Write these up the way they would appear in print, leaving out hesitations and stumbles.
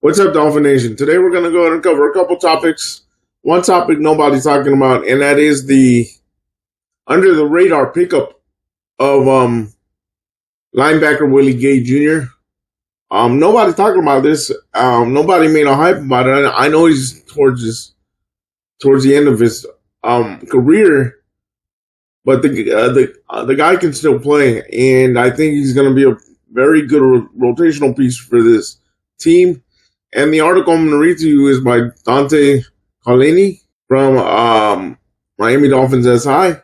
What's up, Dolphin Nation? Today we're going to go ahead and cover a couple topics. One topic nobody's talking about, and that is the under the radar pickup of linebacker Willie Gay Jr. Nobody's talking about this. Nobody made a hype about it. I know he's towards the end of his career, but the guy can still play, and I think he's going to be a very good rotational piece for this team. And the article I'm going to read to you is by Dante Carlini from Miami Dolphins SI.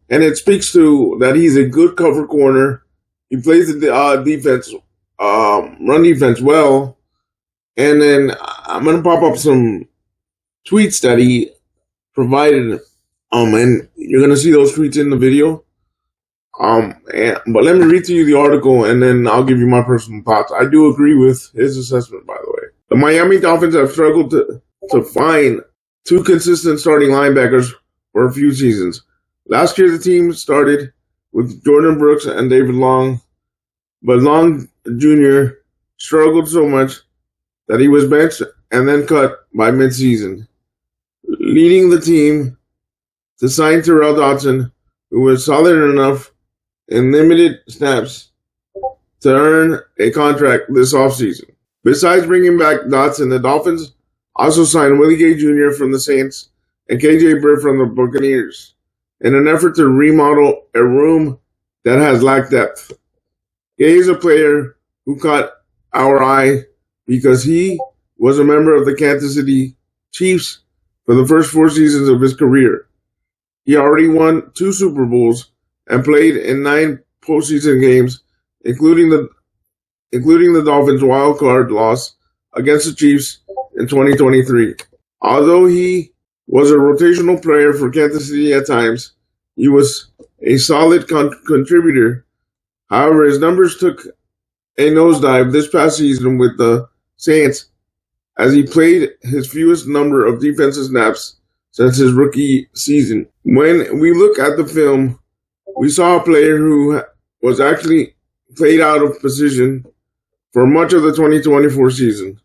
And it speaks to that he's a good cover corner. He plays the defense, run defense well. And then I'm going to pop up some tweets that he provided. And you're going to see those tweets in the video. But let me read to you the article, and then I'll give you my personal thoughts. I do agree with his assessment, by the way. The Miami Dolphins have struggled to find two consistent starting linebackers for a few seasons. Last year, the team started with Jordan Brooks and David Long, but Long Jr. struggled so much that he was benched and then cut by midseason, leading the team to sign Terrell Dodson, who was solid enough in limited snaps to earn a contract this offseason. Besides bringing back Dotson, the Dolphins also signed Willie Gay Jr. from the Saints and KJ Britt from the Buccaneers in an effort to remodel a room that has lacked depth. Gay is a player who caught our eye because he was a member of the Kansas City Chiefs for the first 4 seasons of his career. He already won 2 Super Bowls and played in 9 postseason games, including the Dolphins' wild card loss against the Chiefs in 2023. Although he was a rotational player for Kansas City at times, he was a solid contributor. However, his numbers took a nosedive this past season with the Saints as he played his fewest number of defensive snaps since his rookie season. When we look at the film, we saw a player who was actually played out of position for much of the 2024 season.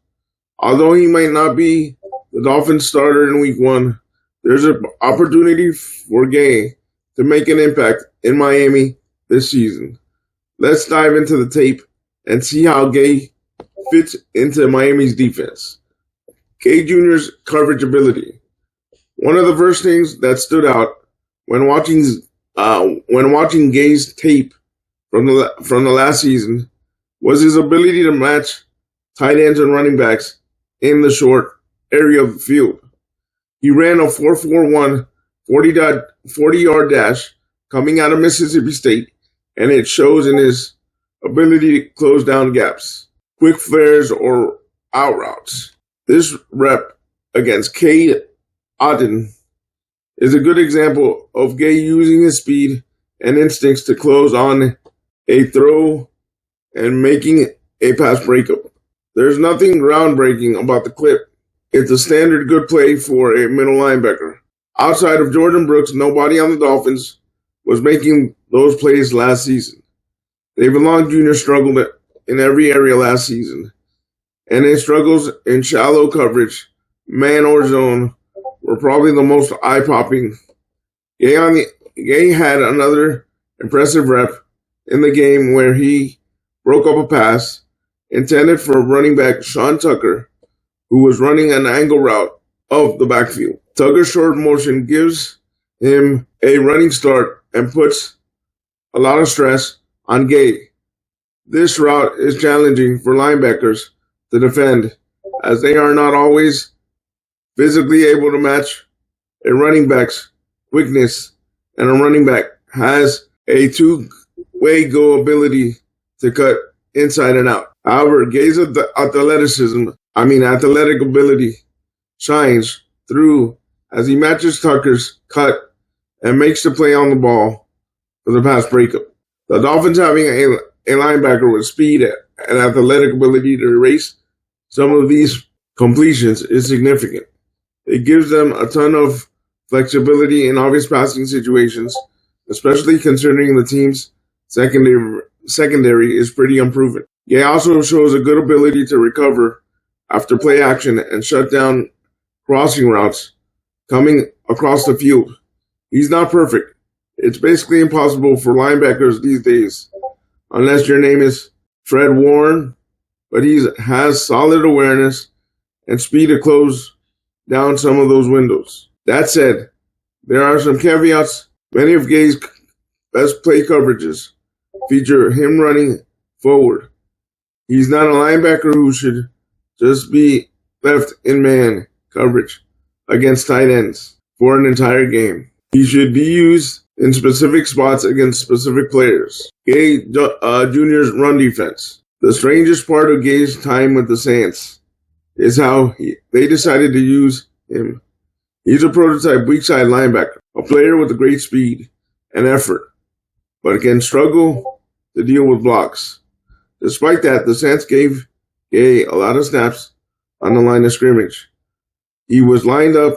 Although he might not be the Dolphins starter in week 1, there's an opportunity for Gay to make an impact in Miami this season. Let's dive into the tape and see how Gay fits into Miami's defense. Gay Jr.'s coverage ability. One of the first things that stood out when watching Gay's tape from the last season was his ability to match tight ends and running backs in the short area of the field. He ran a 4.41 40-yard dash coming out of Mississippi State, and it shows in his ability to close down gaps, quick flares, or out routes. This rep against Cade Otton is a good example of Gay using his speed and instincts to close on a throw and making a pass breakup. There's nothing groundbreaking about the clip. It's a standard good play for a middle linebacker. Outside of Jordan Brooks, nobody on the Dolphins was making those plays last season. David Long Jr. struggled in every area last season, and his struggles in shallow coverage, man or zone, were probably the most eye-popping. Gay had another impressive rep in the game where he broke up a pass intended for running back Sean Tucker, who was running an angle route of the backfield. Tucker's short motion gives him a running start and puts a lot of stress on Gay. This route is challenging for linebackers to defend, as they are not always physically able to match a running back's quickness, and a running back has a two-way go ability to cut inside and out. However, Gay's athletic ability shines through as he matches Tucker's cut and makes the play on the ball for the pass breakup. The Dolphins having a linebacker with speed and athletic ability to erase some of these completions is significant. It gives them a ton of flexibility in obvious passing situations, especially considering the team's secondary is pretty unproven. Gay also shows a good ability to recover after play action and shut down crossing routes coming across the field. He's not perfect. It's basically impossible for linebackers these days, unless your name is Fred Warren, but he has solid awareness and speed to close down some of those windows. That said, there are some caveats. Many of Gay's best play coverages feature him running forward. He's not a linebacker who should just be left in man coverage against tight ends for an entire game. He should be used in specific spots against specific players. Gay Jr.'s run defense. The strangest part of Gay's time with the Saints is how they decided to use him. He's a prototype weak side linebacker, a player with great speed and effort, but can struggle to deal with blocks. Despite that, the Saints gave Gay a lot of snaps on the line of scrimmage. He was lined up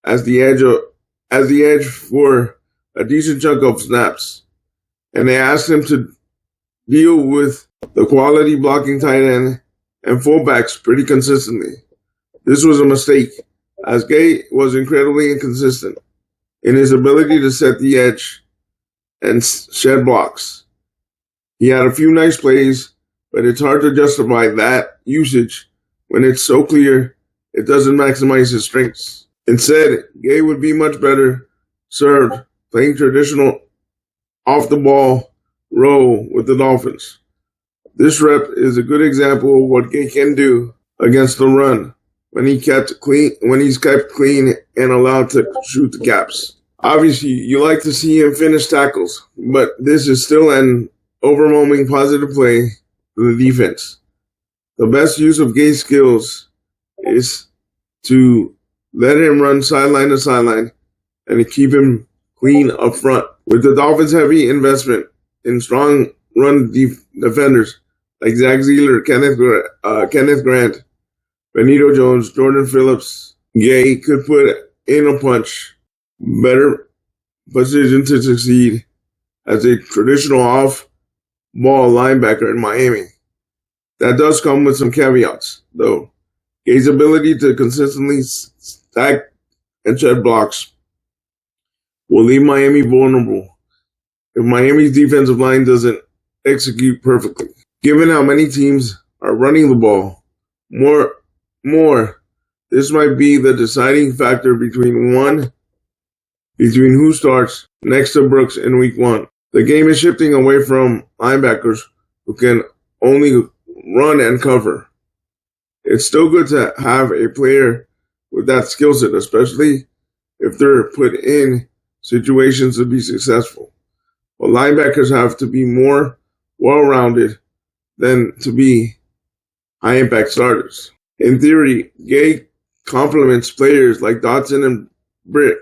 as the edge for a decent chunk of snaps, and they asked him to deal with the quality blocking tight end and fullbacks pretty consistently. This was a mistake, as Gay was incredibly inconsistent in his ability to set the edge and shed blocks. He had a few nice plays, but it's hard to justify that usage when it's so clear it doesn't maximize his strengths. Instead, Gay would be much better served playing traditional off-the-ball role with the Dolphins. This rep is a good example of what Gay can do against the run when he's kept clean and allowed to shoot the gaps. Obviously, you like to see him finish tackles, but this is still an overwhelming positive play for the defense. The best use of Gay's skills is to let him run sideline to sideline and to keep him clean up front. With the Dolphins' heavy investment in strong run defenders like Zach Zealer, Kenneth Grant, Benito Jones, Jordan Phillips, Gay could put in a punch better position to succeed as a traditional off-ball linebacker in Miami. That does come with some caveats, though. Gay's ability to consistently stack and shed blocks will leave Miami vulnerable if Miami's defensive line doesn't execute perfectly. Given how many teams are running the ball more, this might be the deciding factor between who starts next to Brooks in week 1. The game is shifting away from linebackers who can only run and cover. It's still good to have a player with that skill set, especially if they're put in situations to be successful. But linebackers have to be more well-rounded than to be high-impact starters. In theory, Gay complements players like Dotson and Britt,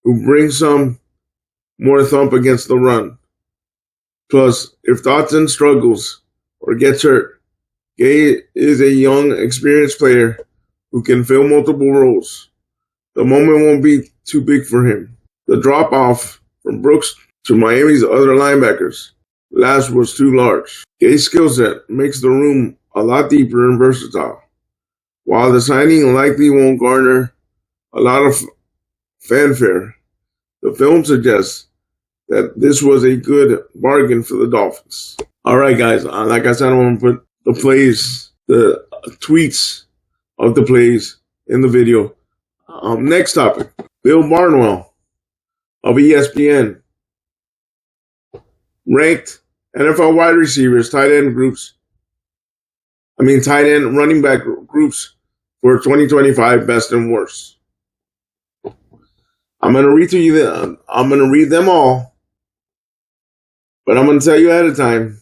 who bring some more thump against the run. Plus, if Dotson struggles or gets hurt, Gay is a young, experienced player who can fill multiple roles. The moment won't be too big for him. The drop-off from Brooks to Miami's other linebackers last was too large. Gay's skill set makes the room a lot deeper and versatile. While the signing likely won't garner a lot of fanfare, the film suggests that this was a good bargain for the Dolphins. All right, guys. Like I said, I want to put the plays, the tweets of the plays in the video. Next topic. Bill Barnwell of ESPN ranked NFL wide receivers, tight end running back groups for 2025 best and worst. I'm going to read to you I'm going to read them all, but I'm going to tell you ahead of time.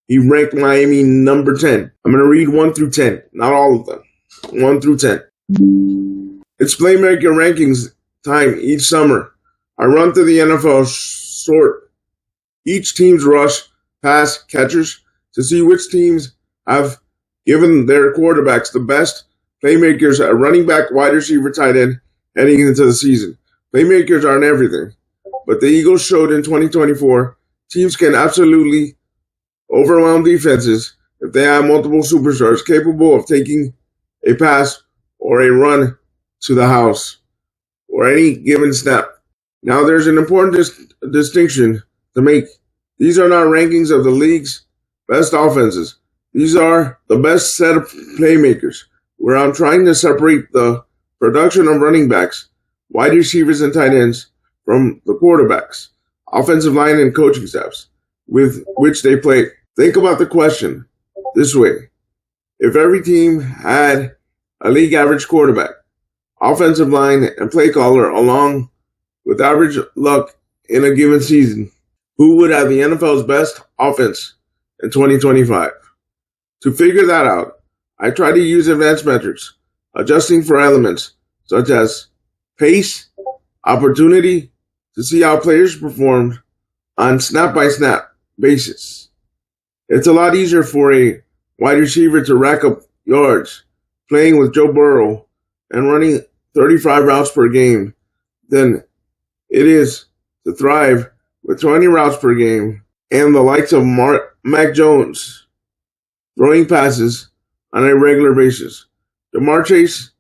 He ranked Miami number 10. I'm going to read 1 through 10, not all of them. 1 through 10. It's playmaker rankings time each summer. I run through the NFL sort each team's rush pass catchers to see which teams have given their quarterbacks the best playmakers at running back, wide receiver, tight end heading into the season. Playmakers aren't everything, but the Eagles showed in 2024 teams can absolutely overwhelm defenses if they have multiple superstars capable of taking a pass, or a run to the house, or any given snap. Now there's an important distinction to make. These are not rankings of the league's best offenses. These are the best set of playmakers, where I'm trying to separate the production of running backs, wide receivers, and tight ends from the quarterbacks, offensive line, and coaching staffs with which they play. Think about the question this way. If every team had a league average quarterback, offensive line, and play caller along with average luck in a given season, who would have the NFL's best offense in 2025? To figure that out, I try to use advanced metrics, adjusting for elements such as pace, opportunity, to see how players performed on snap-by-snap basis. It's a lot easier for a wide receiver to rack up yards playing with Joe Burrow and running 35 routes per game than it is to thrive with 20 routes per game and the likes of Mac Jones throwing passes on a regular basis. Jamar Chase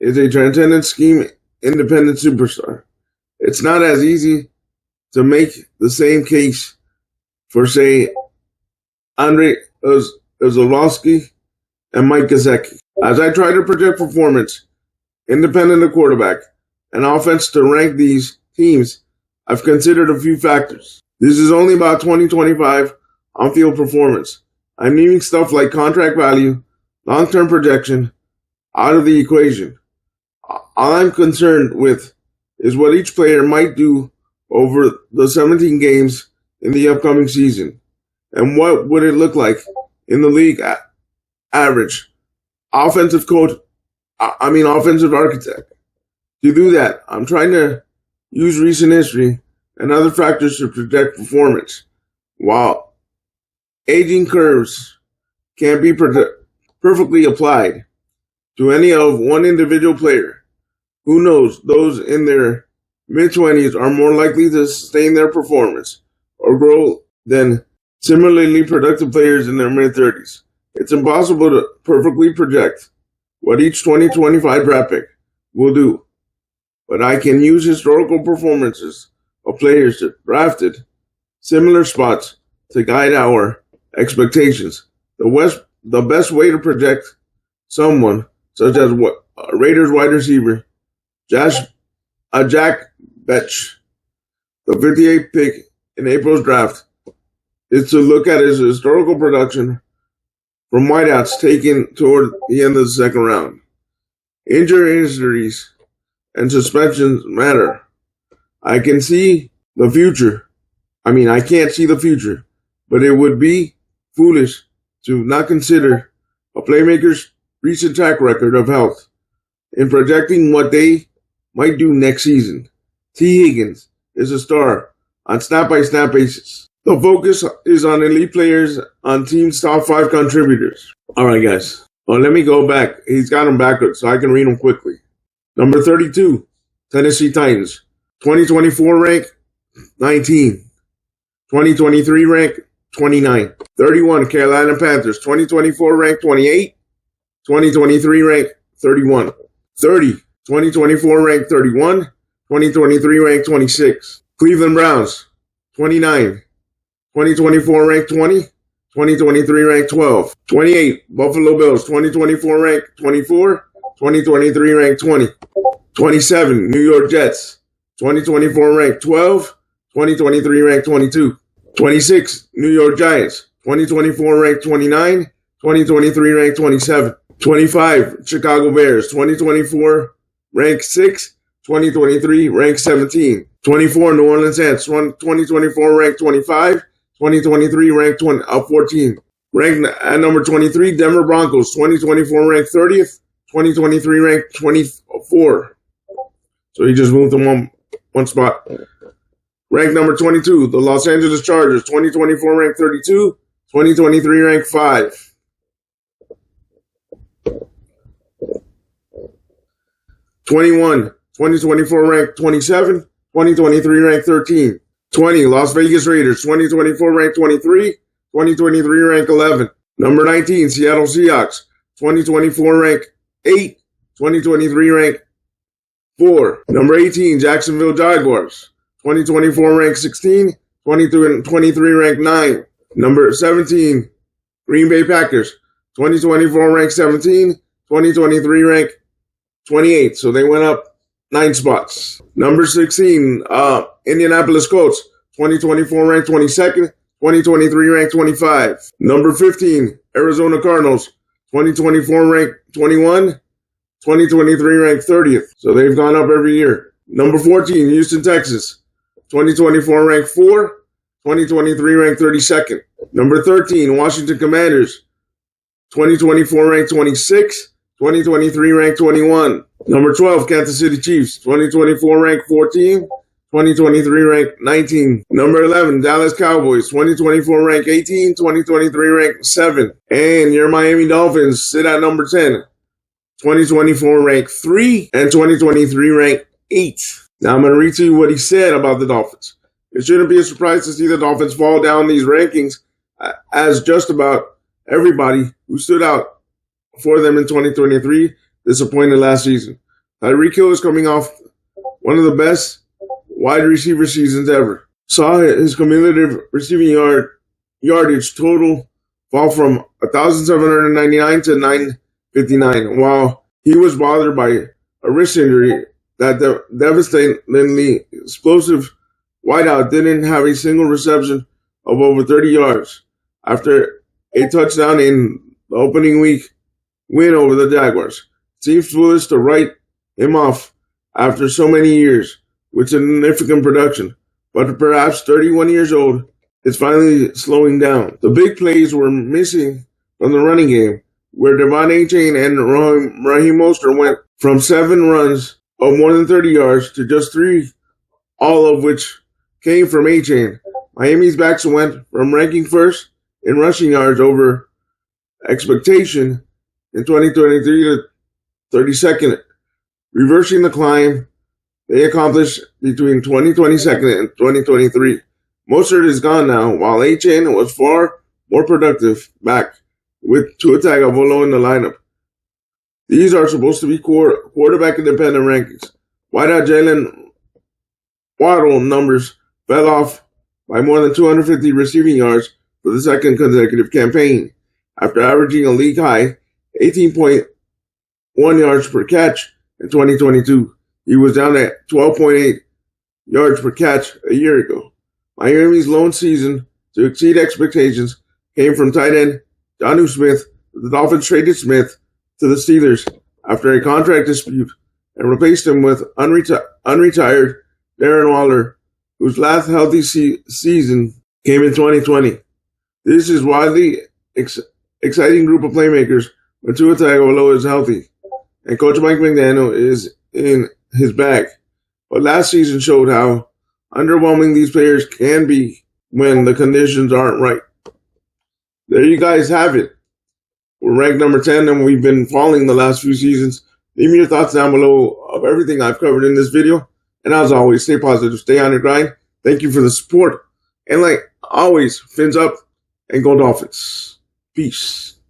is a transcendent scheme independent superstar. It's not as easy to make the same case for, say, Andre Ozolowski and Mike Gesicki. As I try to project performance, independent of quarterback, and offense to rank these teams, I've considered a few factors. This is only about 2025 on-field performance. I'm leaving stuff like contract value, long-term projection out of the equation. All I'm concerned with is what each player might do over the 17 games in the upcoming season. And what would it look like in the league average offensive architect? To do that, I'm trying to use recent history and other factors to project performance. While aging curves can't be perfectly applied to any of one individual player, who knows, those in their mid-20s are more likely to sustain their performance or grow than similarly productive players in their mid-30s. It's impossible to perfectly project what each 2025 draft pick will do, but I can use historical performances of players that drafted similar spots to guide our expectations. The best way to project someone, such as Raiders wide receiver Jack Betch, the 58th pick in April's draft, is to look at his historical production from wideouts taken toward the end of the second round. Injury histories and suspensions matter. I can't see the future, but it would be foolish to not consider a playmaker's recent track record of health in projecting what they might do next season. T. Higgins is a star on snap-by-snap basis. The focus is on elite players on teams' top 5 contributors. All right, guys. Well, let me go back. He's got them backwards, so I can read them quickly. Number 32, Tennessee Titans. 2024 rank, 19. 2023 rank, 29. 31, Carolina Panthers. 2024 rank, 28. 2023 rank, 31. 30, 2024 rank, 31. 2023 rank, 26. Cleveland Browns. 29. 2024 rank, 20. 2023 rank, 12. 28, Buffalo Bills. 2024 rank, 24. 2023 rank, 20. 27, New York Jets. 2024 rank, 12. 2023 rank, 22. 26, New York Giants. 2024 rank, 29. 2023 rank, 27. 25, Chicago Bears. 2024 rank, 6. 2023 rank, 17. 24, New Orleans Saints. 2024 rank, 25. 2023 rank, 14. Ranked at number 23, Denver Broncos. 2024 rank, 30th. 2023 rank, 24. So he just moved them one spot. Ranked number 22, the Los Angeles Chargers. 2024 rank, 32. 2023 rank, 5. 21, 2024 rank, 27. 2023 rank, 13. 20, Las Vegas Raiders. 2024 rank, 23. 2023 rank, 11. Number 19, Seattle Seahawks. 2024 rank, 8, 2023 ranked 4. Number 18, Jacksonville Jaguars, 2024 ranked 16, 2023 ranked 9. Number 17, Green Bay Packers, 2024 ranked 17, 2023 ranked 28. So they went up 9 spots. Number 16, Indianapolis Colts, 2024 ranked 22nd, 2023 ranked 25. Number 15, Arizona Cardinals, 2024 ranked 21, 2023 ranked 30th. So they've gone up every year. Number 14, Houston, Texas, 2024 ranked 4, 2023 ranked 32nd. Number 13, Washington Commanders, 2024 ranked 26, 2023 ranked 21. Number 12, Kansas City Chiefs, 2024 ranked 14, 2023 ranked 19. Number 11, Dallas Cowboys, 2024 ranked 18, 2023 ranked 7. And your Miami Dolphins sit at number 10, 2024 ranked 3, and 2023 ranked 8. Now I'm going to read to you what he said about the Dolphins. It shouldn't be a surprise to see the Dolphins fall down these rankings, as just about everybody who stood out for them in 2023 disappointed last season. Tyreek Hill is coming off one of the best wide receiver seasons ever. Saw his cumulative receiving yardage total fall from 1,799 to 959, while he was bothered by a wrist injury. That devastatingly explosive wideout didn't have a single reception of over 30 yards after a touchdown in the opening week win over the Jaguars. Seems foolish to write him off after so many years with significant production, but perhaps 31 years old is finally slowing down. The big plays were missing from the running game, where Devon Achane and Raheem Mostert went from 7 runs of more than 30 yards to just 3, all of which came from Achane. Miami's backs went from ranking first in rushing yards over expectation in 2023 to 32nd, reversing the climb they accomplished between 2022 and 2023. Mostert is gone now, while Achane was far more productive back with Tua Tagovailoa in the lineup. These are supposed to be quarterback-independent rankings. Wideout Jaelan Waddle numbers fell off by more than 250 receiving yards for the second consecutive campaign, after averaging a league-high 18.1 yards per catch in 2022. He was down at 12.8 yards per catch a year ago. Miami's lone season to exceed expectations came from tight end Jonnu Smith. The Dolphins traded Smith to the Steelers after a contract dispute and replaced him with unretired Darren Waller, whose last healthy season came in 2020. This is widely exciting group of playmakers when Tua Tagovailoa is healthy and Coach Mike McDaniel is in his bag. But last season showed how underwhelming these players can be when the conditions aren't right. There you guys have it. We're ranked number 10 and we've been falling the last few seasons. Leave me your thoughts down below of everything I've covered in this video. And as always, stay positive, stay on your grind. Thank you for the support. And like always, fins up and go Dolphins. Peace.